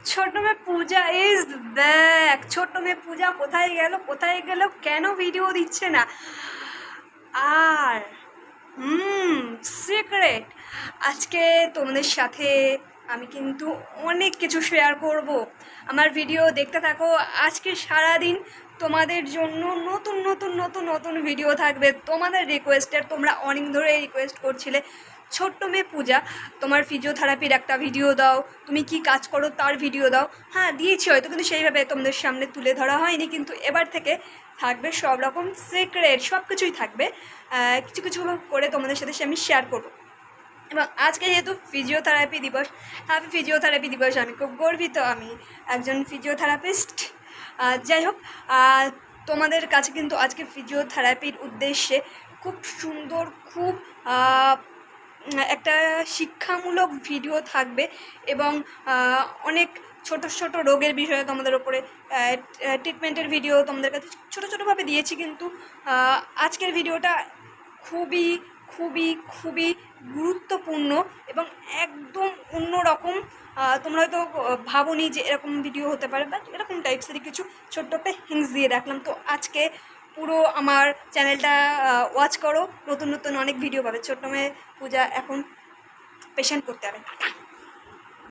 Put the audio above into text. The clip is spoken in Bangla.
ছোট মেয়ে পূজা ইজ ব্যাক। ছোট মেয়ে পূজা কোথায় গেল, কেন ভিডিও দিচ্ছে না? আর সিক্রেট, আজকে তোমাদের সাথে আমি কিন্তু অনেক কিছু শেয়ার করব। আমার ভিডিও দেখতে থাকো। আজকে সারাদিন তোমাদের জন্য নতুন নতুন নতুন নতুন ভিডিও থাকবে। তোমাদের রিকোয়েস্টের, তোমরা অনেক ধরে রিকোয়েস্ট করছিলে ছোট্ট মেয়ে পূজা তোমার ফিজিওথেরাপির একটা ভিডিও দাও, তুমি কি কাজ করো তার ভিডিও দাও। হ্যাঁ দিয়েছি হয়তো, কিন্তু সেইভাবে তোমাদের সামনে তুলে ধরা হয়নি। কিন্তু এবার থেকে থাকবে সব রকম সিক্রেট, সব কিছুই থাকবে। কিছু কিছু করে তোমাদের সাথে আমি শেয়ার করবো। এবং আজকে যেহেতু ফিজিওথেরাপি দিবস, হ্যাপি ফিজিওথেরাপি দিবস। আমি খুব গর্বিত, আমি একজন ফিজিওথেরাপিস্ট। যাই হোক, তোমাদের কাছে কিন্তু আজকে ফিজিওথেরাপির উদ্দেশ্যে খুব সুন্দর, খুব একটা শিক্ষামূলক ভিডিও থাকবে এবং অনেক ছোট ছোট রোগের বিষয়ে তোমাদের ওপরে ট্রিটমেন্টের ভিডিও তোমাদের কাছে ছোটো ছোটোভাবে দিয়েছি। কিন্তু আজকের ভিডিওটা খুবই খুবই খুবই গুরুত্বপূর্ণ এবং একদম অন্যরকম। তোমরা হয়তো ভাবোনি যে এরকম ভিডিও হতে পারে, বাট এরকম টাইপসেরই কিছু ছোট্ট একটা হিন্টস দিয়ে রাখলাম। তো আজকে পুরো আমার চ্যানেলটা ওয়াচ করো, নতুন নতুন অনেক ভিডিও পাবে। ছোট্ট মেয়ে পূজা এখন পেশেন্ট করতে হবে।